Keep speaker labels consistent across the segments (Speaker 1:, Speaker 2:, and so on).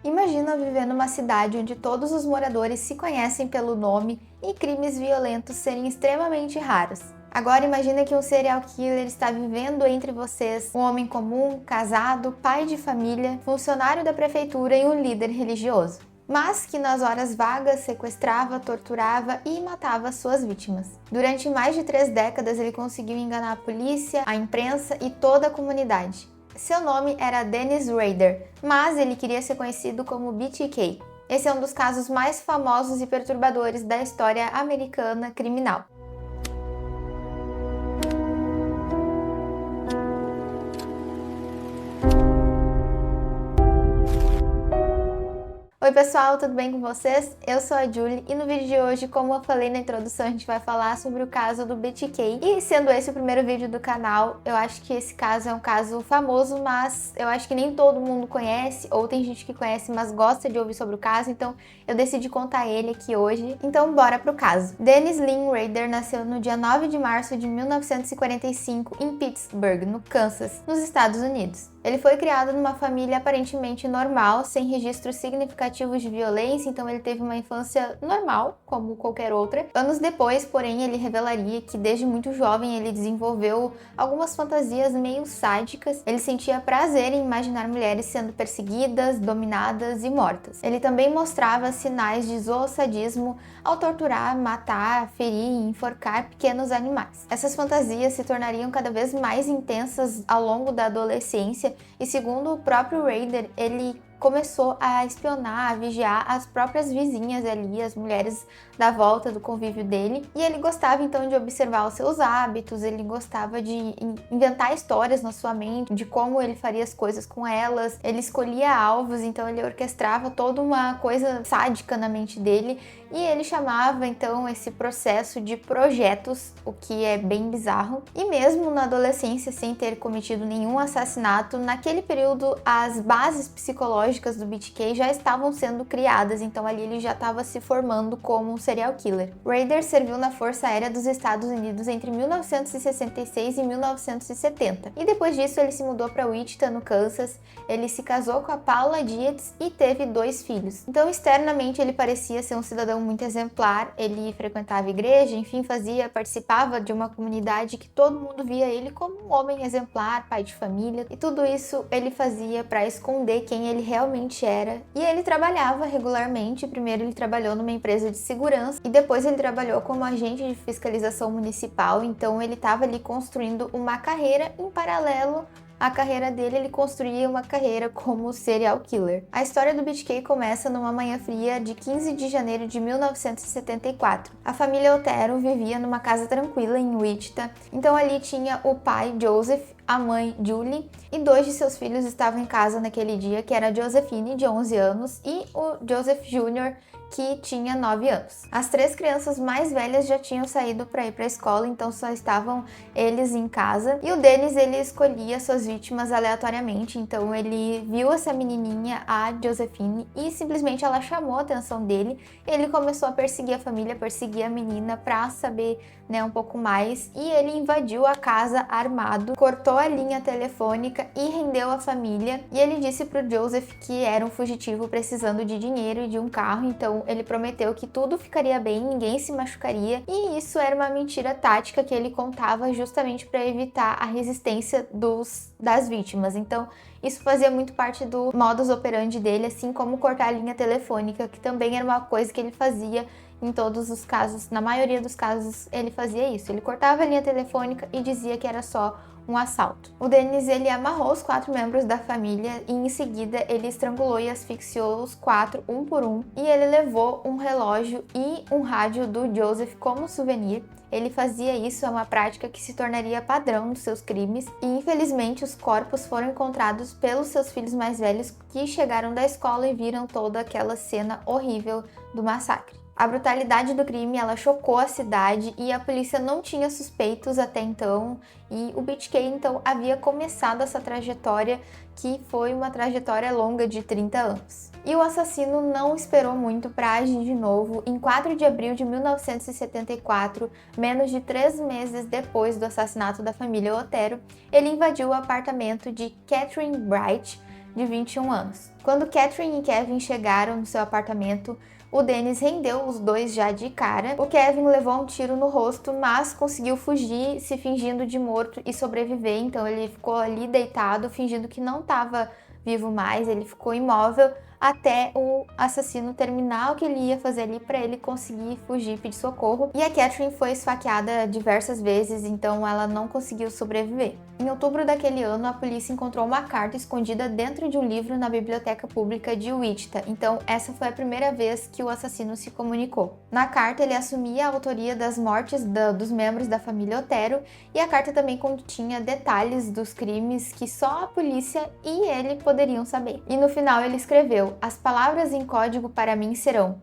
Speaker 1: Imagina viver numa cidade onde todos os moradores se conhecem pelo nome e crimes violentos serem extremamente raros. Agora imagina que um serial killer está vivendo entre vocês, um homem comum, casado, pai de família, funcionário da prefeitura e um líder religioso, mas que nas horas vagas sequestrava, torturava e matava suas vítimas. Durante mais de 3 décadas ele conseguiu enganar a polícia, a imprensa e toda a comunidade. Seu nome era Dennis Rader, mas ele queria ser conhecido como BTK. Esse é um dos casos mais famosos e perturbadores da história americana criminal. Oi pessoal, tudo bem com vocês? Eu sou a Julie e no vídeo de hoje, como eu falei na introdução, a gente vai falar sobre o caso do BTK. E sendo esse o primeiro vídeo do canal, eu acho que esse caso é um caso famoso, mas eu acho que nem todo mundo conhece, ou tem gente que conhece, mas gosta de ouvir sobre o caso, então eu decidi contar ele aqui hoje. Então bora pro caso. Dennis Lynn Rader nasceu no dia 9 de março de 1945 em Pittsburgh, no Kansas, nos Estados Unidos. Ele foi criado numa família aparentemente normal, sem registros significativos de violência, então ele teve uma infância normal, como qualquer outra. Anos depois, porém, ele revelaria que desde muito jovem ele desenvolveu algumas fantasias meio sádicas. Ele sentia prazer em imaginar mulheres sendo perseguidas, dominadas e mortas. Ele também mostrava sinais de zoosadismo ao torturar, matar, ferir e enforcar pequenos animais. Essas fantasias se tornariam cada vez mais intensas ao longo da adolescência. E segundo o próprio Rader, ele começou a espionar, a vigiar as próprias vizinhas ali, as mulheres da volta do convívio dele. E ele gostava então de observar os seus hábitos, ele gostava de inventar histórias na sua mente, de como ele faria as coisas com elas. Ele escolhia alvos, então ele orquestrava toda uma coisa sádica na mente dele. E ele chamava então esse processo de projetos, o que é bem bizarro. E mesmo na adolescência, sem ter cometido nenhum assassinato, naquele período as bases psicológicas do BTK já estavam sendo criadas, então ali ele já estava se formando como um serial killer. Rader serviu na Força Aérea dos Estados Unidos entre 1966 e 1970. E depois disso ele se mudou para Wichita, no Kansas. Ele se casou com a Paula Dietz e teve 2 filhos. Então externamente ele parecia ser um cidadão muito exemplar, ele frequentava a igreja, enfim, participava de uma comunidade que todo mundo via ele como um homem exemplar, pai de família, e tudo isso ele fazia para esconder quem ele realmente era. E ele trabalhava regularmente. Primeiro ele trabalhou numa empresa de segurança e depois ele trabalhou como agente de fiscalização municipal, então ele estava ali construindo uma carreira em paralelo à carreira dele, ele construía uma carreira como serial killer. A história do BTK começa numa manhã fria de 15 de janeiro de 1974. A família Otero vivia numa casa tranquila em Wichita, então ali tinha o pai, Joseph, a mãe, Julie, e 2 de seus filhos estavam em casa naquele dia, que era a Josephine, de 11 anos, e o Joseph Jr., que tinha 9 anos. As 3 crianças mais velhas já tinham saído para ir para a escola, então só estavam eles em casa. E o Dennis, ele escolhia suas vítimas aleatoriamente, então ele viu essa menininha, a Josephine, e simplesmente ela chamou a atenção dele. Ele começou a perseguir a família, perseguir a menina para saber, um pouco mais, e ele invadiu a casa armado, cortou a linha telefônica e rendeu a família. E ele disse pro Joseph que era um fugitivo precisando de dinheiro e de um carro, então ele prometeu que tudo ficaria bem, ninguém se machucaria, e isso era uma mentira tática que ele contava justamente para evitar a resistência das vítimas. Então isso fazia muito parte do modus operandi dele, assim como cortar a linha telefônica, que também era uma coisa que ele fazia em todos os casos. Na maioria dos casos ele fazia isso, ele cortava a linha telefônica e dizia que era só um assalto. O Dennis, ele amarrou os 4 membros da família e em seguida ele estrangulou e asfixiou os 4 um por um, e ele levou um relógio e um rádio do Joseph como souvenir. Ele fazia isso, é uma prática que se tornaria padrão dos seus crimes, e infelizmente os corpos foram encontrados pelos seus filhos mais velhos, que chegaram da escola e viram toda aquela cena horrível do massacre. A brutalidade do crime, ela chocou a cidade e a polícia não tinha suspeitos até então, e o BTK então havia começado essa trajetória, que foi uma trajetória longa de 30 anos. E o assassino não esperou muito para agir de novo. Em 4 de abril de 1974, menos de 3 meses depois do assassinato da família Otero, ele invadiu o apartamento de Catherine Bright, de 21 anos. Quando Catherine e Kevin chegaram no seu apartamento, o Dennis rendeu os dois já de cara. O Kevin levou um tiro no rosto, mas conseguiu fugir, se fingindo de morto e sobreviver. Então ele ficou ali deitado, fingindo que não estava vivo mais. Ele ficou imóvel até o assassino terminar o que ele ia fazer ali para ele conseguir fugir e pedir socorro. E a Catherine foi esfaqueada diversas vezes, então ela não conseguiu sobreviver. Em outubro daquele ano, a polícia encontrou uma carta escondida dentro de um livro na biblioteca pública de Wichita. Então essa foi a primeira vez que o assassino se comunicou. Na carta ele assumia a autoria das mortes dos membros da família Otero, e a carta também continha detalhes dos crimes que só a polícia e ele poderiam saber. E no final ele escreveu: as palavras em código para mim serão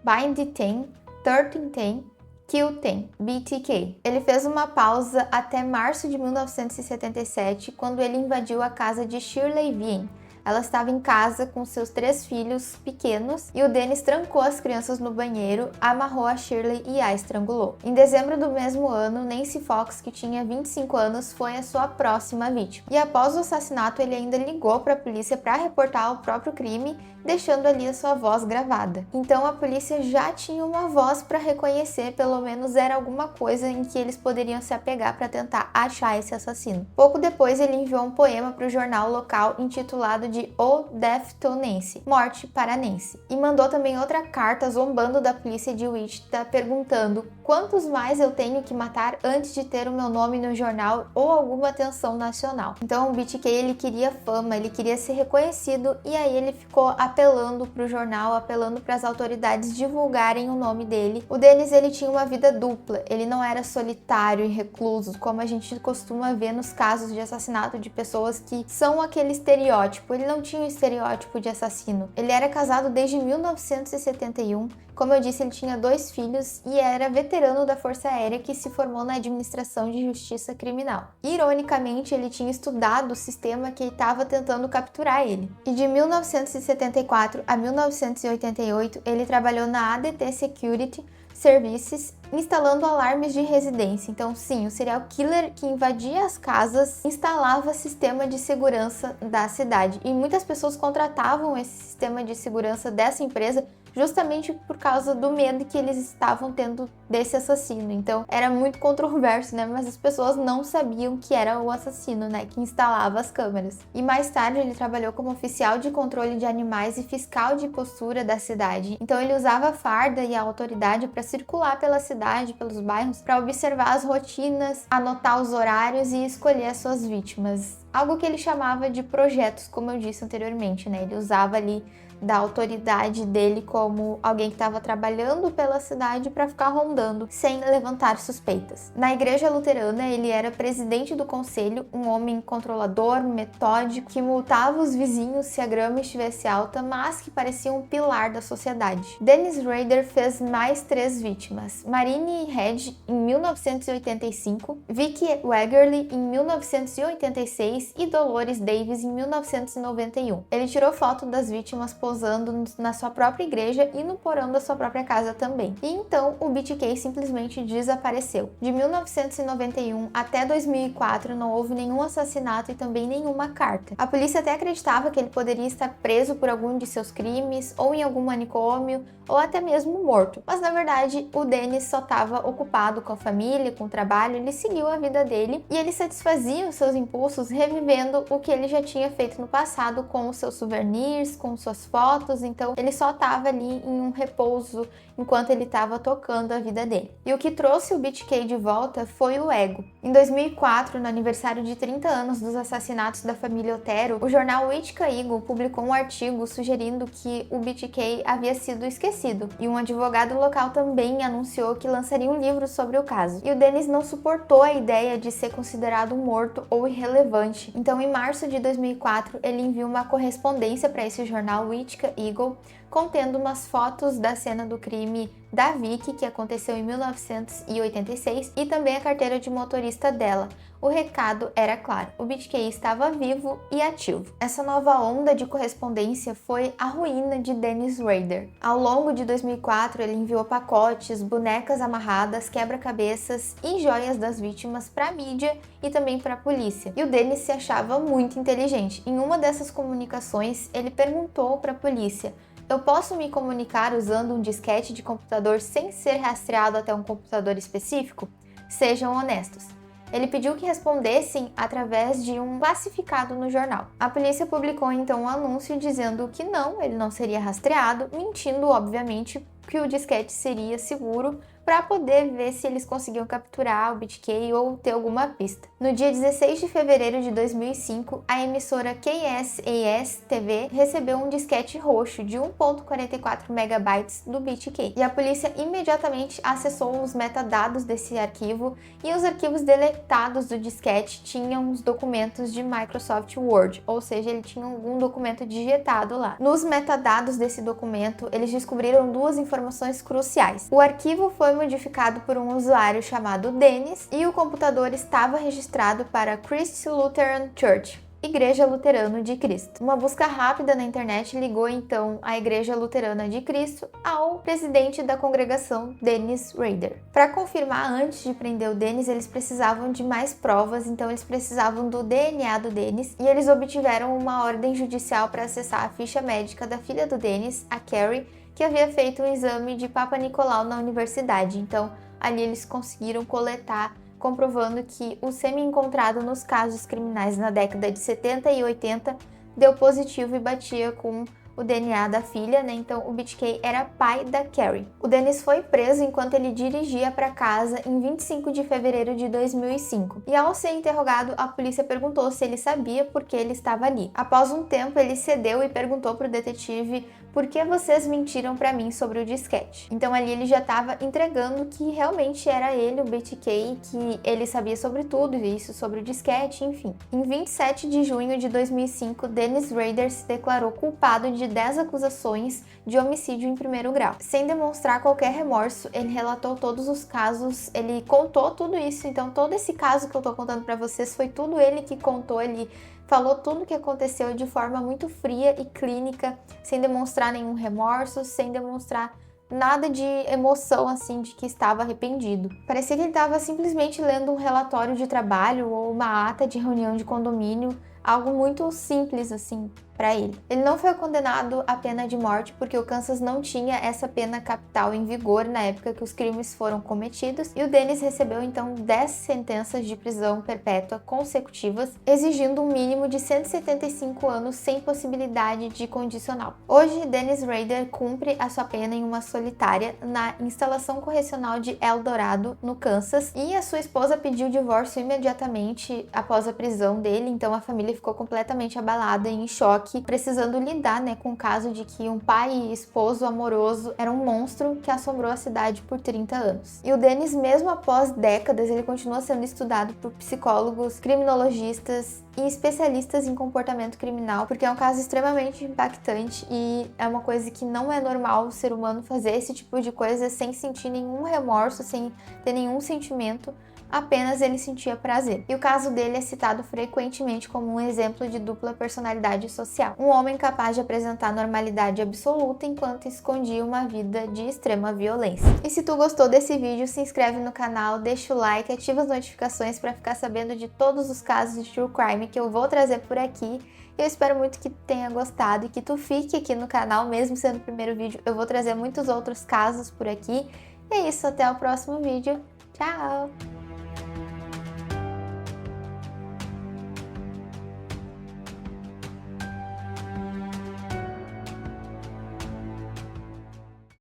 Speaker 1: Bind 10, 13 10, Kill 10, BTK. Ele fez uma pausa até março de 1977, quando ele invadiu a casa de Shirley Vien. Ela estava em casa com seus 3 filhos pequenos e o Dennis trancou as crianças no banheiro, amarrou a Shirley e a estrangulou. Em dezembro do mesmo ano, Nancy Fox, que tinha 25 anos, foi a sua próxima vítima. E após o assassinato, ele ainda ligou para a polícia para reportar o próprio crime, deixando ali a sua voz gravada. Então a polícia já tinha uma voz para reconhecer, pelo menos era alguma coisa em que eles poderiam se apegar para tentar achar esse assassino. Pouco depois ele enviou um poema para o jornal local intitulado de O Death to Nancy, Morte para Nancy, e mandou também outra carta zombando da polícia de Wichita, perguntando quantos mais eu tenho que matar antes de ter o meu nome no jornal ou alguma atenção nacional. Então o BTK ele queria fama, ele queria ser reconhecido, e aí ele ficou apelando para o jornal, apelando para as autoridades divulgarem o nome dele. O Dennis ele tinha uma vida dupla, ele não era solitário e recluso, como a gente costuma ver nos casos de assassinato de pessoas que são aquele estereótipo. Ele não tinha o estereótipo de assassino. Ele era casado desde 1971, como eu disse, ele tinha 2 filhos e era veterano da Força Aérea que se formou na Administração de Justiça Criminal. Ironicamente, ele tinha estudado o sistema que estava tentando capturar ele. E de 1974 a 1988, ele trabalhou na ADT Security Services, instalando alarmes de residência. Então sim, o serial killer que invadia as casas instalava sistema de segurança da cidade. E muitas pessoas contratavam esse sistema de segurança dessa empresa justamente por causa do medo que eles estavam tendo desse assassino. Então era muito controverso, né? Mas as pessoas não sabiam que era o assassino, né? Que instalava as câmeras. E mais tarde ele trabalhou como oficial de controle de animais e fiscal de postura da cidade. Então ele usava a farda e a autoridade para circular pela cidade, pelos bairros, para observar as rotinas, anotar os horários e escolher as suas vítimas. Algo que ele chamava de projetos, como eu disse anteriormente, né? Ele usava ali da autoridade dele como alguém que estava trabalhando pela cidade para ficar rondando, sem levantar suspeitas. Na igreja luterana, ele era presidente do conselho, um homem controlador, metódico, que multava os vizinhos se a grama estivesse alta, mas que parecia um pilar da sociedade. Dennis Rader fez mais 3 vítimas: Marine Hedge em 1985, Vicky Wegerle em 1986 e Dolores Davis em 1991. Ele tirou foto das vítimas posando na sua própria igreja e no porão da sua própria casa também. E então o BTK simplesmente desapareceu. De 1991 até 2004 não houve nenhum assassinato e também nenhuma carta. A polícia até acreditava que ele poderia estar preso por algum de seus crimes, ou em algum manicômio, ou até mesmo morto. Mas na verdade o Dennis só estava ocupado com a família, com o trabalho, ele seguiu a vida dele e ele satisfazia os seus impulsos revivendo o que ele já tinha feito no passado com os seus souvenirs, com suas fotos. Então ele só estava ali em um repouso enquanto ele estava tocando a vida dele. E o que trouxe o BTK de volta foi o ego. Em 2004, no aniversário de 30 anos dos assassinatos da família Otero, o jornal Wichita Eagle publicou um artigo sugerindo que o BTK havia sido esquecido, e um advogado local também anunciou que lançaria um livro sobre o caso. E o Dennis não suportou a ideia de ser considerado morto ou irrelevante. Então, em março de 2004, ele enviou uma correspondência para esse jornal Wichita Eagle contendo umas fotos da cena do crime da Vicky, que aconteceu em 1986, e também a carteira de motorista dela. O recado era claro: o BTK estava vivo e ativo. Essa nova onda de correspondência foi a ruína de Dennis Rader. Ao longo de 2004, ele enviou pacotes, bonecas amarradas, quebra-cabeças e joias das vítimas para a mídia e também para a polícia. E o Dennis se achava muito inteligente. Em uma dessas comunicações, ele perguntou para a polícia: eu posso me comunicar usando um disquete de computador sem ser rastreado até um computador específico? Sejam honestos. Ele pediu que respondessem através de um classificado no jornal. A polícia publicou então um anúncio dizendo que não, ele não seria rastreado, mentindo, obviamente, que o disquete seria seguro para poder ver se eles conseguiam capturar o BTK ou ter alguma pista. No dia 16 de fevereiro de 2005, a emissora KSAS TV recebeu um disquete roxo de 1.44 megabytes do BTK, e a polícia imediatamente acessou os metadados desse arquivo, e os arquivos deletados do disquete tinham os documentos de Microsoft Word, ou seja, ele tinha algum documento digitado lá. Nos metadados desse documento, eles descobriram duas informações cruciais. O arquivo foi modificado por um usuário chamado Dennis e o computador estava registrado para Christ Lutheran Church, Igreja Luterana de Cristo. Uma busca rápida na internet ligou então a Igreja Luterana de Cristo ao presidente da congregação, Dennis Rader. Para confirmar antes de prender o Dennis, eles precisavam de mais provas, então eles precisavam do DNA do Dennis, e eles obtiveram uma ordem judicial para acessar a ficha médica da filha do Dennis, a Carrie, que havia feito um exame de Papa Nicolau na universidade. Então, ali eles conseguiram coletar, comprovando que o sêmen encontrado nos casos criminais na década de 70 e 80 deu positivo e batia com o DNA da filha, né? Então o BTK era pai da Carrie. O Dennis foi preso enquanto ele dirigia para casa em 25 de fevereiro de 2005. E ao ser interrogado, a polícia perguntou se ele sabia por que ele estava ali. Após um tempo, ele cedeu e perguntou para o detetive: por que vocês mentiram para mim sobre o disquete? Então ali ele já estava entregando que realmente era ele, o BTK, que ele sabia sobre tudo isso, sobre o disquete, enfim. Em 27 de junho de 2005, Dennis Rader se declarou culpado de 10 acusações de homicídio em primeiro grau. Sem demonstrar qualquer remorso, ele relatou todos os casos, ele contou tudo isso. Então todo esse caso que eu tô contando para vocês foi tudo ele que contou, ele falou tudo o que aconteceu de forma muito fria e clínica, sem demonstrar nenhum remorso, sem demonstrar nada de emoção, assim, de que estava arrependido. Parecia que ele estava simplesmente lendo um relatório de trabalho ou uma ata de reunião de condomínio, algo muito simples, assim, para ele. Ele não foi condenado à pena de morte porque o Kansas não tinha essa pena capital em vigor na época que os crimes foram cometidos, e o Dennis recebeu então 10 sentenças de prisão perpétua consecutivas, exigindo um mínimo de 175 anos sem possibilidade de condicional. Hoje, Dennis Rader cumpre a sua pena em uma solitária na instalação correcional de El Dorado, no Kansas, e a sua esposa pediu o divórcio imediatamente após a prisão dele, então a família ficou completamente abalada e em choque, precisando lidar, né, com o caso de que um pai e esposo amoroso era um monstro que assombrou a cidade por 30 anos. E o Dennis, mesmo após décadas, ele continua sendo estudado por psicólogos, criminologistas e especialistas em comportamento criminal, porque é um caso extremamente impactante e é uma coisa que não é normal o ser humano fazer esse tipo de coisa sem sentir nenhum remorso, sem ter nenhum sentimento, apenas ele sentia prazer. E o caso dele é citado frequentemente como um exemplo de dupla personalidade social. Um homem capaz de apresentar normalidade absoluta enquanto escondia uma vida de extrema violência. E se tu gostou desse vídeo, se inscreve no canal, deixa o like, ativa as notificações para ficar sabendo de todos os casos de True Crime que eu vou trazer por aqui. Eu espero muito que tu tenha gostado e que tu fique aqui no canal, mesmo sendo o primeiro vídeo. Eu vou trazer muitos outros casos por aqui. E é isso, até o próximo vídeo. Tchau!